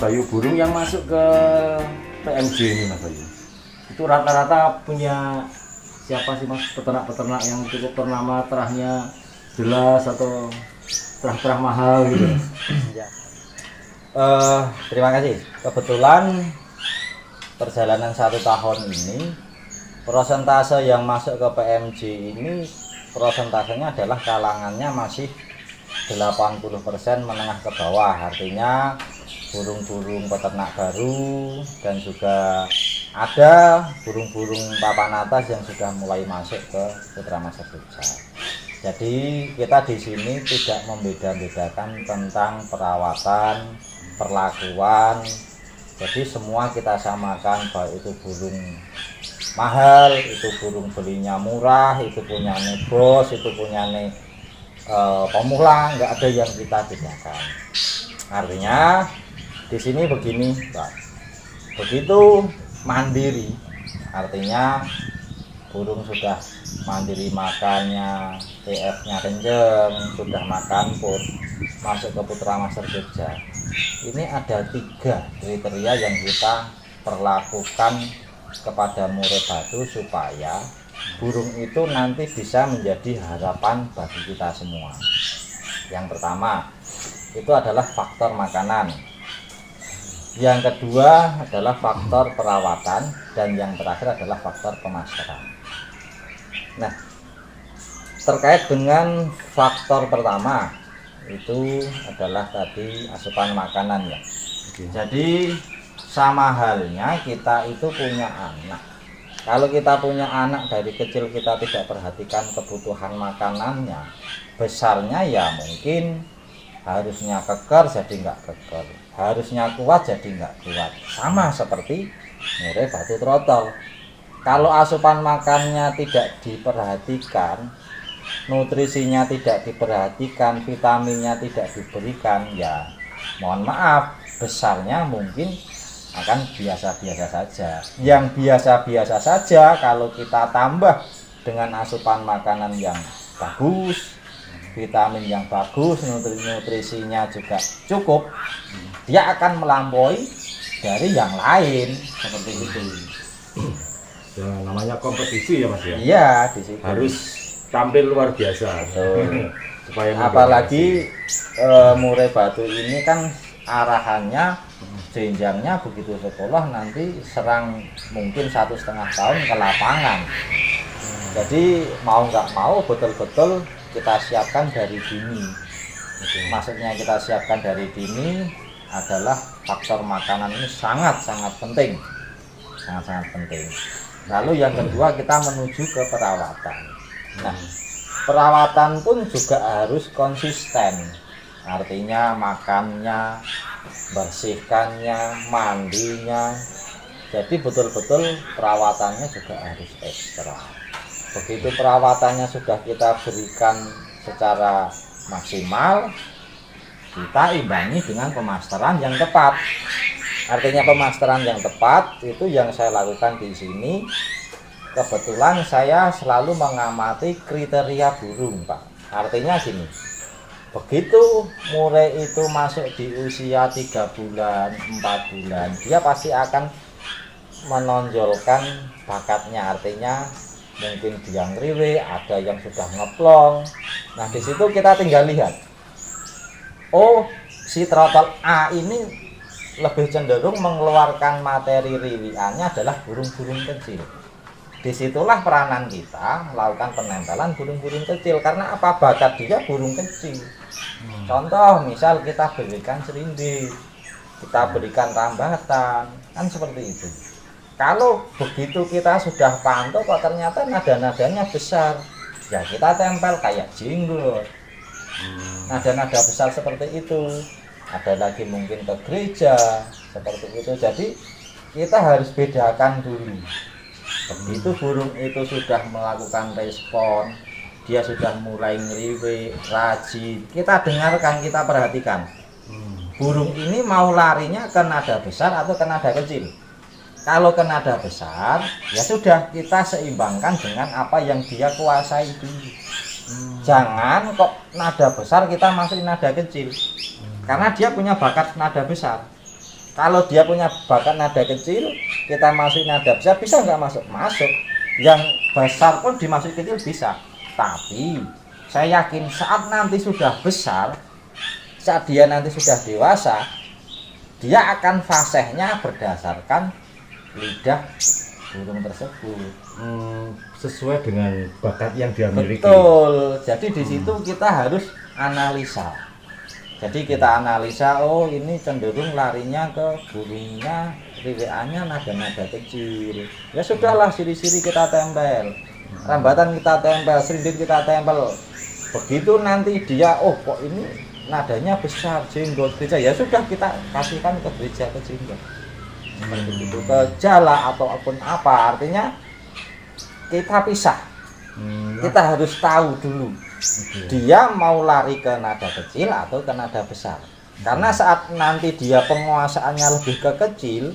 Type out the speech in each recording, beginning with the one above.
Bayu, burung yang masuk ke PMJ ini Mas Bayu, itu rata-rata punya siapa sih Mas, peternak-peternak yang cukup ternama, terahnya jelas atau terah-terah mahal gitu? Ya. Terima kasih. Kebetulan perjalanan 1 tahun ini, persentase yang masuk ke PMJ ini persentasenya adalah kalangannya masih 80% menengah ke bawah, artinya burung-burung peternak baru dan juga ada burung-burung papan atas yang sudah mulai masuk ke Putra Master Jogja. Jadi kita di sini tidak membeda-bedakan tentang perawatan, perlakuan. Jadi semua kita samakan, baik itu burung mahal, itu burung belinya murah, itu punya bos, itu punya pemula, nggak ada yang kita bedakan. Artinya di sini begini, Pak. Begitu mandiri, artinya burung sudah mandiri makannya, TF-nya kenceng, sudah makan pun masuk ke Putra Master Jogja. Ini ada 3 kriteria yang kita perlakukan kepada murid batu supaya burung itu nanti bisa menjadi harapan bagi kita semua. Yang pertama itu adalah faktor makanan, yang kedua adalah faktor perawatan, dan yang terakhir adalah faktor pemasaran. Nah, terkait dengan faktor pertama itu adalah tadi asupan makanan ya. Jadi sama halnya kita itu punya anak. Kalau kita punya anak dari kecil kita tidak perhatikan kebutuhan makanannya, besarnya ya mungkin harusnya keker jadi nggak keker, harusnya kuat jadi nggak kuat. Sama seperti murai batu trotol. Kalau asupan makannya tidak diperhatikan, nutrisinya tidak diperhatikan, vitaminnya tidak diberikan, ya mohon maaf, besarnya mungkin akan biasa-biasa saja. Yang biasa-biasa saja kalau kita tambah dengan asupan makanan yang bagus, vitamin yang bagus, nutrisinya juga cukup, dia akan melampaui dari yang lain seperti itu. Ya, namanya kompetisi ya Mas ya. Iya, di situ Harus tampil luar biasa. Supaya apalagi murai batu ini kan arahannya, jenjangnya begitu sekolah nanti serang mungkin 1,5 tahun ke lapangan. Jadi mau nggak mau betul-betul kita siapkan dari dini. Maksudnya kita siapkan dari dini adalah faktor makanan ini sangat-sangat penting, sangat-sangat penting. Lalu yang kedua kita menuju ke perawatan. Nah, perawatan pun juga harus konsisten. Artinya makannya, bersihkannya, mandinya. Jadi betul-betul perawatannya juga harus ekstra. Begitu perawatannya sudah kita berikan secara maksimal, kita imbangi dengan pemasteran yang tepat. Artinya pemasteran yang tepat itu yang saya lakukan di sini. Kebetulan saya selalu mengamati kriteria burung, Pak. Artinya gini, begitu murai itu masuk di usia 3 bulan, 4 bulan, dia pasti akan menonjolkan bakatnya. Artinya mungkin dia ngriwe, ada yang sudah ngeplong. Nah, di situ kita tinggal lihat. Oh, si trotol A ini lebih cenderung mengeluarkan materi riwiannya adalah burung-burung kecil. Disitulah peranan kita melakukan penempelan burung-burung kecil. Karena apa? Bakat dia burung kecil. Contoh, misal kita berikan serinding, kita berikan rambatan, kan seperti itu. Kalau begitu kita sudah pantau kok ternyata nada-nadanya besar, ya kita tempel kayak jenggot. Nada-nada besar seperti itu. Ada lagi mungkin ke gereja seperti itu. Jadi kita harus bedakan dulu. Begitu burung itu sudah melakukan respon, dia sudah mulai ngeriwe, rajin, kita dengarkan, kita perhatikan. Burung ini mau larinya ke nada besar atau ke nada kecil. Kalau ke nada besar, ya sudah kita seimbangkan dengan apa yang dia kuasai dulu. Jangan kok nada besar kita masukin nada kecil. Karena dia punya bakat nada besar. Kalau dia punya bakat nada kecil, kita masukin nada besar, bisa nggak masuk? Masuk. Yang besar pun dimasukin kecil bisa. Tapi saya yakin saat nanti sudah besar, saat dia nanti sudah dewasa, dia akan fasihnya berdasarkan lidah burung tersebut. Sesuai dengan bakat yang dia miliki. Betul. Jadi di situ kita harus analisa. Jadi kita analisa, oh ini cenderung larinya ke burungnya, riweannya nada-nada kecil. Ya sudahlah, ciri-ciri kita tempel, rambatan kita tempel, serindit kita tempel. Begitu nanti dia, oh kok ini nadanya besar, jenggot, gereja, ya sudah kita kasihkan ke gereja, ke jenggot. Seperti itu, ke jala ataupun apa, artinya kita pisah. Kita harus tahu dulu dia mau lari ke nada kecil atau ke nada besar. Karena saat nanti dia penguasaannya lebih ke kecil,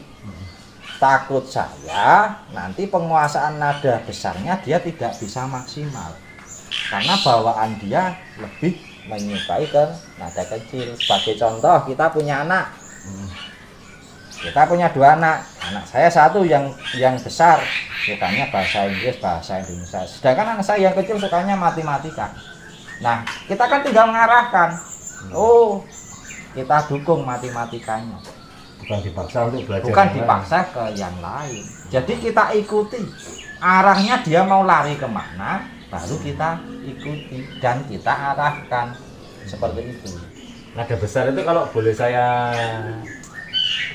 takut saya nanti penguasaan nada besarnya dia tidak bisa maksimal. Karena bawaan dia lebih menyukai ke nada kecil. Sebagai contoh, kita punya anak. Kita punya 2 anak. Anak saya satu yang besar sukanya bahasa Inggris, bahasa Indonesia. Sedangkan anak saya yang kecil sukanya matematika. Nah, kita kan tinggal mengarahkan. Oh, kita dukung matematikanya. Bukan dipaksa untuk belajar. Bukan dipaksa ke yang lain. Jadi kita ikuti arahnya, dia mau lari kemana, baru kita ikuti dan kita arahkan. Seperti itu. Nada besar itu kalau boleh saya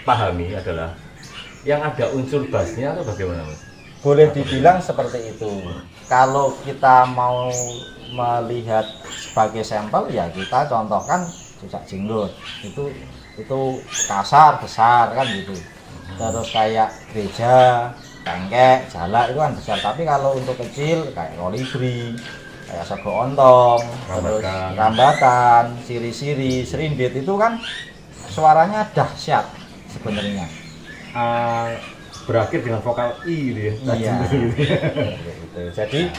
pahami adalah yang ada unsur bassnya atau bagaimana, Mas? Boleh dibilang seperti itu. Kalau kita mau melihat sebagai sampel, ya kita contohkan cucak jenggot. Itu kasar, besar kan gitu. Terus kayak gereja, tengkek, jala itu kan besar. Tapi kalau untuk kecil kayak kolibri, kayak sego ontong, terus rambatan, siri-siri, serindit itu kan suaranya dahsyat sebenarnya. Berakhir dengan vokal I gitu ya. Iya. Jadi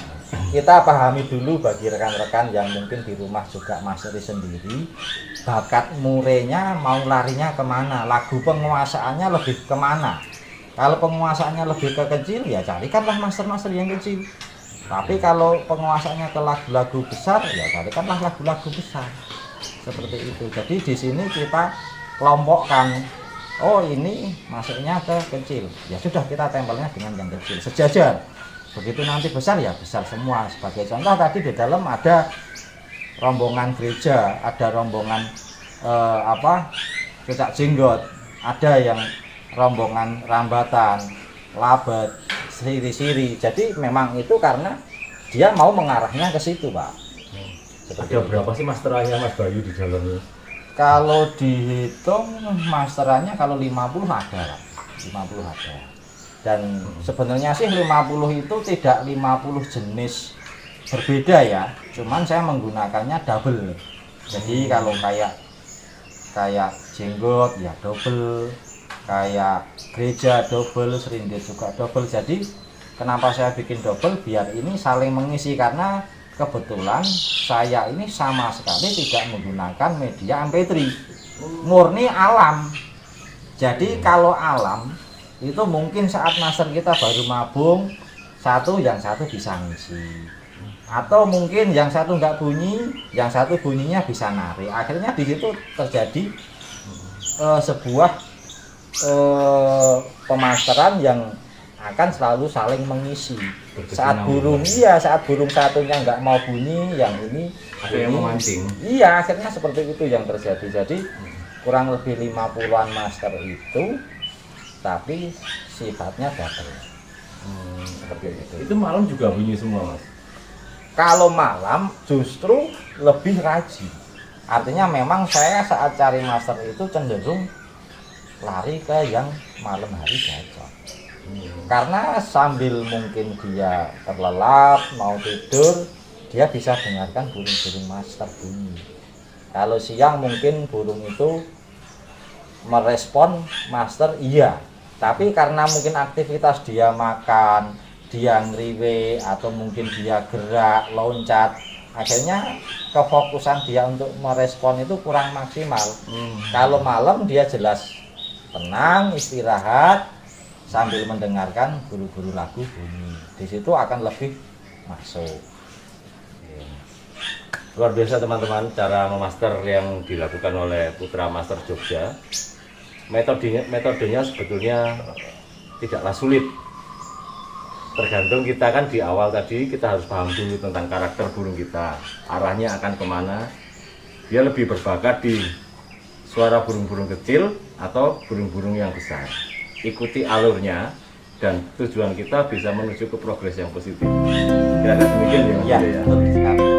kita pahami dulu bagi rekan-rekan yang mungkin di rumah juga masteri sendiri, bakat murenya mau larinya kemana, lagu penguasaannya lebih kemana. Kalau penguasaannya lebih ke kecil, ya carikanlah master-master yang kecil. Tapi kalau penguasaannya ke lagu-lagu besar, ya carikanlah lagu-lagu besar. Seperti itu. Jadi di sini kita kelompokkan. Oh ini masuknya ke kecil, ya sudah kita tempelnya dengan yang kecil sejajar. Begitu nanti besar ya besar semua. Sebagai contoh tadi di dalam ada rombongan gereja, ada rombongan cucak jenggot, ada yang rombongan rambatan, labet, siri-siri. Jadi memang itu karena dia mau mengarahnya ke situ, Pak. Ada berapa sih masterannya Mas Bayu di dalam ini? Kalau dihitung masterannya kalau 50 ada lah. 50 ada. Dan sebenarnya sih 50 itu tidak 50 jenis berbeda ya. Cuman saya menggunakannya double. Jadi kalau kayak jenggot ya double, kayak gereja double, serindit juga double. Jadi kenapa saya bikin double? Biar ini saling mengisi, karena kebetulan saya ini sama sekali tidak menggunakan media MP3, murni alam. Jadi kalau alam itu mungkin saat master kita baru mabung, yang satu bisa ngisi, atau mungkin yang satu nggak bunyi, yang satu bunyinya bisa narik. Akhirnya di situ terjadi sebuah pemasteran yang akan selalu saling mengisi. Saat burung satunya nggak mau bunyi, yang ini ada yang memancing. Iya, akhirnya seperti itu yang terjadi. Jadi kurang lebih 50-an master itu, tapi sifatnya double. Seperti itu. Itu malam juga bunyi semua, Mas? Kalau malam justru lebih rajin. Artinya memang saya saat cari master itu cenderung lari ke yang malam hari cocok. Karena sambil mungkin dia terlelap, mau tidur, dia bisa dengarkan burung-burung master bunyi. Kalau siang mungkin burung itu merespon master iya, tapi karena mungkin aktivitas dia makan, dia ngriwe, atau mungkin dia gerak, loncat, akhirnya kefokusan dia untuk merespon itu kurang maksimal. Kalau malam dia jelas tenang, istirahat sambil mendengarkan guru-guru lagu bunyi. Di situ akan lebih masuk. Luar biasa teman-teman cara memaster yang dilakukan oleh Putra Master Jogja. Metodenya sebetulnya tidaklah sulit. Tergantung kita kan di awal tadi kita harus paham dulu tentang karakter burung kita, arahnya akan kemana. Dia lebih berbakat di suara burung-burung kecil atau burung-burung yang besar. Ikuti alurnya dan tujuan kita bisa menuju ke progres yang positif. Kira-kira demikian ya Mas Ya, Yuda ya. betul sekali.